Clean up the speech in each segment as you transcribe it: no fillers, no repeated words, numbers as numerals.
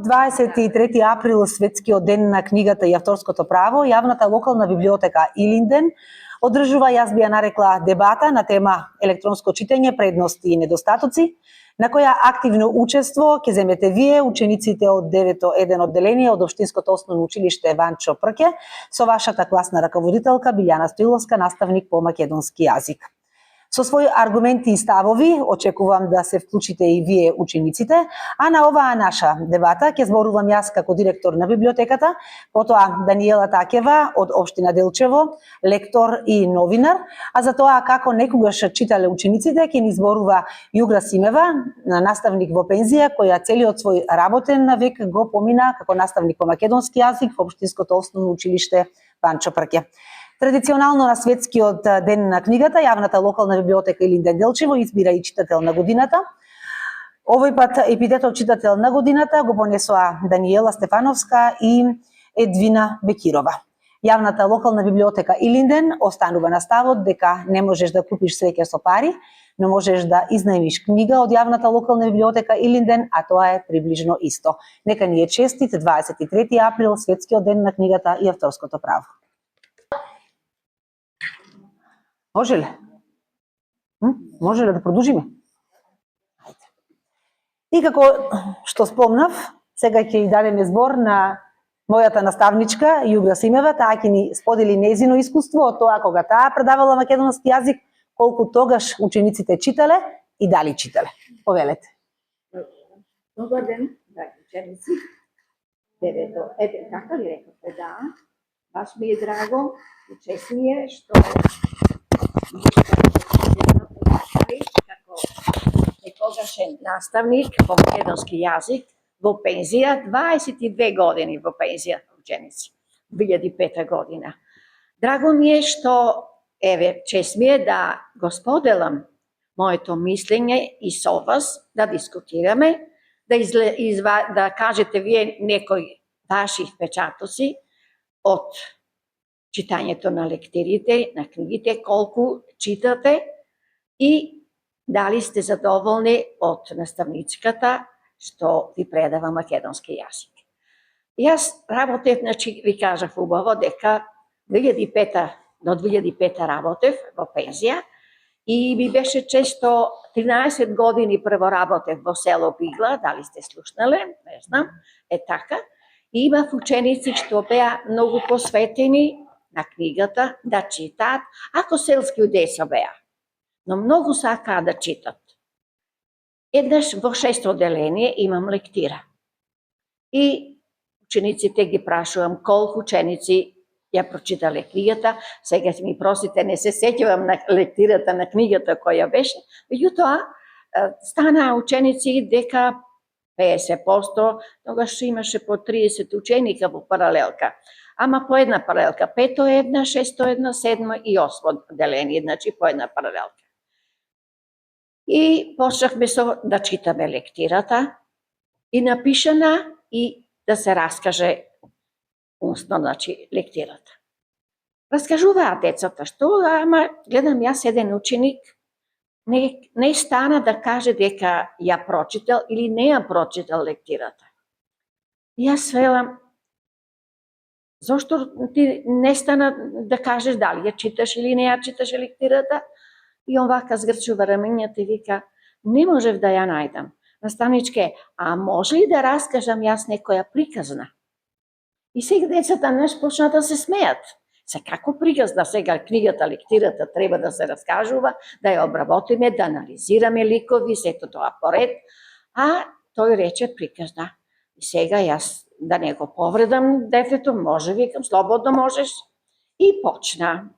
23 април, светскиот ден на книгата и авторското право, јавната локална библиотека Илинден одржува, јас би ја нарекла, дебата на тема електронско читање, предности и недостатоци, на која активно учество ќе земете вие, учениците од 9-1 одделение од Општинското основно училиште Ванчо Прке, со вашата класна раководителка Билјана Стоиловска, наставник по македонски јазик. Со своји аргументи и ставови очекувам да се вклучите и вие учениците, а на оваа наша дебата ќе зборувам јас како директор на библиотеката, потоа Даниела Такева од Општина Делчево, лектор и новинар, а за тоа како некогаш читале учениците ќе ни зборува Југра Симева, наставник во пензија, која целиот свој работен век го помина како наставник по македонски јазик во Општинското основно училиште Ванчо Прке. Традиционално на светскиот ден на книгата, јавната локална библиотека Илинден Делчево избира и читател на годината. Овој пат епитетот читател на годината го понесоа Даниела Стефановска и Едвина Бекирова. Јавната локална библиотека Илинден останува на ставот дека не можеш да купиш среќа со пари, но можеш да изнајмиш книга од јавната локална библиотека Илинден, а тоа е приближно исто. Нека ни е честит 23 април, светскиот ден на книгата и авторското право. Може ли? Може ли да продолжиме? Ајде. И како што спомнав, сега ќе ја дадеме збор на мојата наставничка Југра Симева, таа ќе ни сподели нејзино искуство од тоа кога таа предавала македонски јазик, колку тогаш учениците читале и дали читале. Повелете. Добар ден, драги ученици. Ете, така ли рекавте, да. Баш ми е драго и чест ми е што како некогашен наставник по македонски јазик во пензија, 22 години во пензија, ученици, 2005 година. Драго ми е што, чест ми е да го споделам моето мислење и со вас, да дискутираме, да кажете вие некои ваши впечатоци од читањето на лектирите, на книгите, колку читате и дали сте задоволни од наставничката што ви предава македонски јазик. Јас работев, значи ви кажав убаво дека 2005 до 2005 работев во пензија и ми беше често 13 години прво работев во село Бигла, дали сте слушнале, не знам, така. И имав ученици што беа многу посветени на книгата, да читаат, ако селски удеса беа, но многу сакаа да читат. Еднаш во 6 одделение имам лектира. И учениците ги прашувам колку ученици ја прочитале книгата, сега ми просите, не се сеќавам на лектирата на книгата која беше, меѓутоа станаа ученици дека 50%, тогаш имаше по 30 ученика во паралелка. Ама по една паралелка, 5-1, 6-1, 7 и 8 одделение, значи по една паралелка. И почнахме да читаме лектирата и напишана и да се раскаже устно, значи лектирата. Раскажуваат децата што, ама гледам јас еден ученик не стана да каже дека ја прочитал или не ја прочитал лектирата. И јас велам, зошто ти не стана да кажеш дали ја читаш или не ја читаш лектирата? И он вака згрчува раменјата и вика, не можев да ја најдам. Наставничке, а може ли да раскажам јас некоја приказна? И сега децата неш почна да се смеат. Се како приказна, сега книгата, лектирата треба да се раскажува, да ја обработиме, да анализираме ликови, сето тоа поред. А тој рече приказна. И сега јас да не го повредам детето, може, викам, слободно можеш. И почна.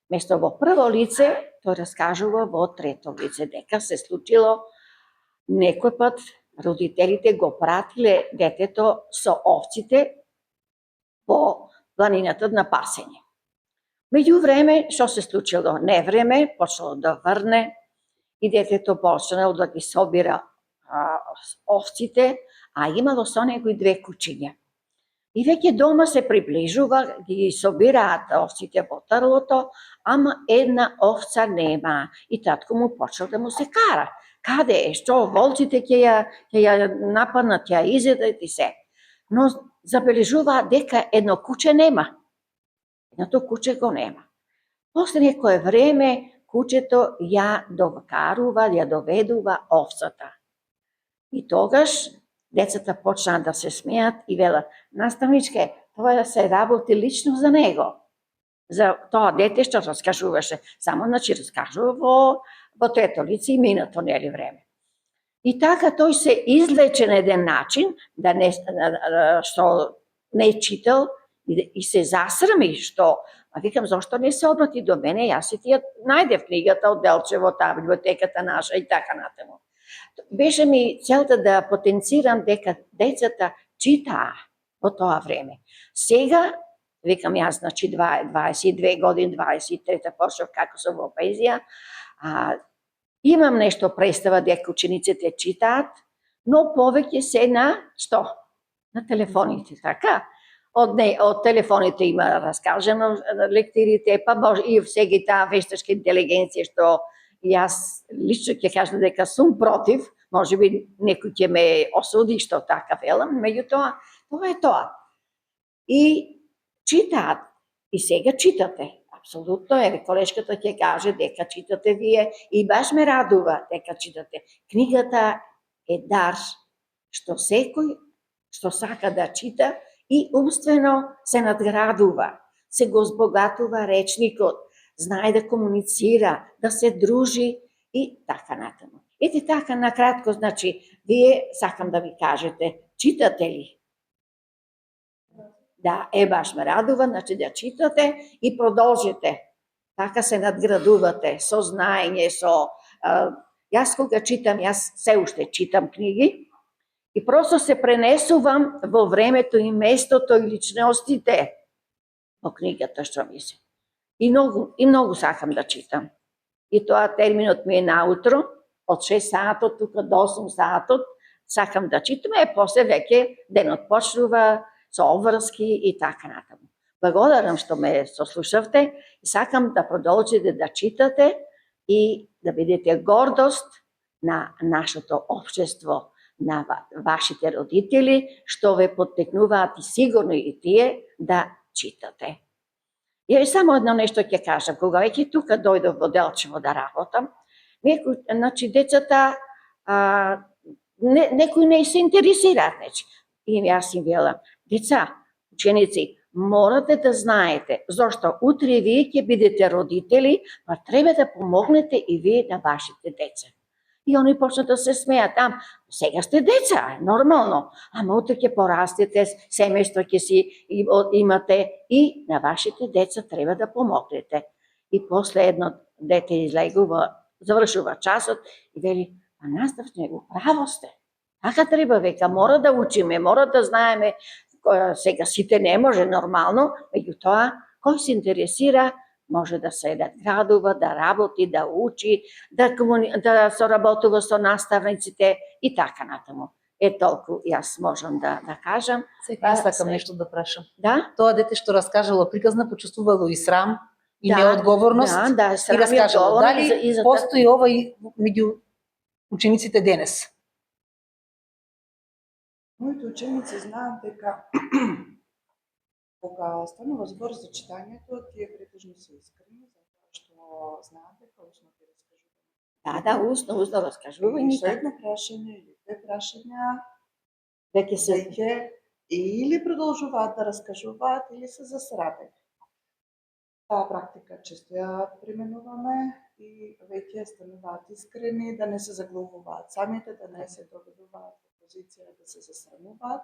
Место во прво лице, тој раскажува во трето лице, дека се случило некој пат, родителите го пратиле детето со овците по планината на пасење. Меѓу време, што се случило? Невреме, почнало да врне и детето почнало да ги собира овците, а имало со него и 2 кучиња. И веќе дома се приближува, ги собираат овците во трлото, ама една овца нема. И татко му почнал да му се кара. каде е, што, волците ќе ја нападнат, ќе ја изедат и се. Но забележуваат дека едно куче нема. Едното куче го нема. После некое време, кучето ја довкарува, ја доведува овцата. И тогаш децата почнаа да се смеат и велат: наставничке, тоа се работи лично за него. За тоа дете што раскажуваше. Само, значи, раскажува во трето лице и минато, нели, време. И така тој се излече на еден начин, да не, што не читал и се засрми, што, викам, зашто не се обрати до мене, јас и тија најдев книгата од Делчево, таа библиотеката наша и така натаму. Беше ми целта да потенцирам дека децата читаа во тоа време. Сега, викам јас, значи 22 години, 23-та почнав како сум во пензија, имам нешто представа дека учениците читаат, но повеќе се на што? На телефоните, така? Од телефоните има раскажано лектирите, па може и сега таа вештачка интелигенција што јас лично ќе кажам дека сум против, може би некој ќе ме осуди што така велам, меѓутоа тоа е тоа. И читаат, и сега читате. Апсолутно, еве колешката ќе каже дека читате вие и баш ме радува дека читате. Книгата е дар што секој што сака да чита и умствено се надградува, се го збогатува речникот, знае да комуницира, да се дружи и така натаму. Ете така накратко, значи, вие сакам да ви кажете, читате ли? Да, баш ме радува, значи да читате и продолжите. Така се надградувате со знаење, со... Јас кога читам, јас се уште читам книги и просто се пренесувам во времето и местото и личностите во книгата што мислам. И многу сакам да читам. И тоа терминот ми е наутро, од 6 саатот тука до 8 саатот, сакам да читам, после веќе денот почнува со обврски и така натаму. Благодарам што ме сослушавте и сакам да продолжите да читате и да бидете гордост на нашето општество, на вашите родители, што ве поттекнуваат и сигурно и тие да читате. Ја само едно нешто ќе кажам, кога веќе тука дојдов во Делчево да работам, значи децата некои не се интересираат, значи. И јас им велам: деца, ученици, морате да знаете, зашто утре вие ќе бидете родители, па треба да помогнете и вие на вашите деца. И они почнат да се смеат, сега сте деца, нормално, ама утре ќе порастете, семејство ќе си имате и на вашите деца треба да помогнете. И после едно дете излегува, завршува часот и вели: наставник, право сте. Така треба, века, мора да учиме, мора да знаеме, сега сите не може нормално, меѓутоа, кој се интересира, може да се надградува, да работи, да учи, да соработува со наставниците и така натаму. Толку јас можам да кажам. Сега сакам нешто да прашам. Да? Тоа дете што раскажало приказна, почувствувало и срам, и неодговорност, и раскажало. Дали постои ова и меѓу учениците денес? Моите ученици знаат дека кога станува збор за читањето, тие претежно се искрени, затоа што знаат дека усно ќе раскажуваат. Да, усно раскажува и Со едно прашање или две прашања веќе или продолжуваат да раскажуваат или се засрамени. Таа практика често ја применуваме и веќе стануваат искрени, да не се заглавуваат самите, да не се доведуваат во позиција да се засрамуваат.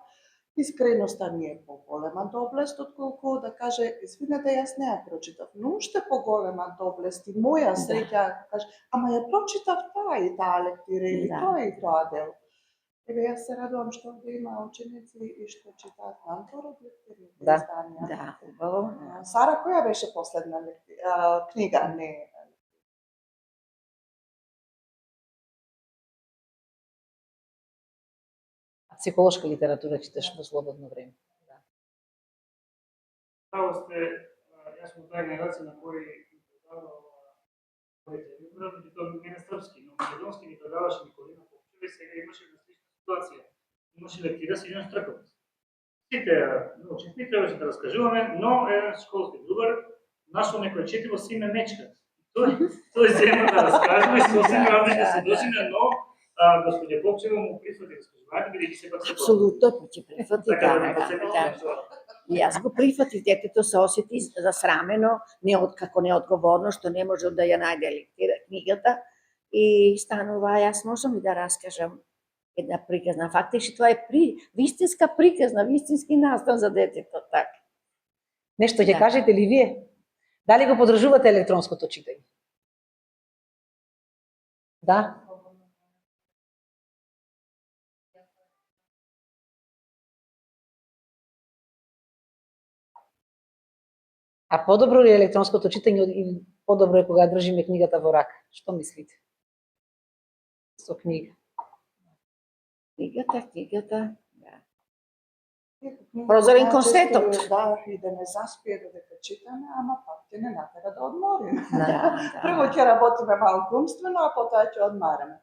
Искреноста ми е поголема доблест, отколку да каже: извинете, јас не ја прочитав, но уште поголема доблест и моја среќа, каже: ама ја прочитав таа и таа лектира или тоа и тоа дел. Јас се радувам што овде има ученици и што читаат Нантор од лектирните изданија. Да, убаво. Сара, која беше последна книга? Не. Психолошка литература читаш во слободно време. Право сте, јас сум таа генерација на кој Тоа не е српски, но македонски ни предаваше Николина Попчева и сега имаше една слична ситуација. Имаше лектира Силјан Стрковец. Сите научници требаше да разкажуваме, но школски другар нашол некој четиво си име Мечка. Тој зема да разкажува и сосем различни седочина, но господја Попчева му прифати разкажување, бидејќи сепак се Апсолутно ќе прифати, Така да не да. подсетите. И јас го прифатив, детето се осети засрамено, како неодговорно, што не можел да ја најде книгата и станува, јас можам ли да раскажам една приказна. Фактички тоа е вистинска приказна, вистински настан за детето, така. Нешто ќе Да. кажете ли вие? Дали го подржувате електронското читање? Да? А подобро ли е електронското читање или подобро е кога држиме книгата во рака? Што мислите? Со книга. Книгата, да. Прозорен концертот. Да, и да не заспие додека читаме, ама пак ќе не натера да одмориме. Да, Прво ќе работиме малку умствено, а потоа ќе одмараме.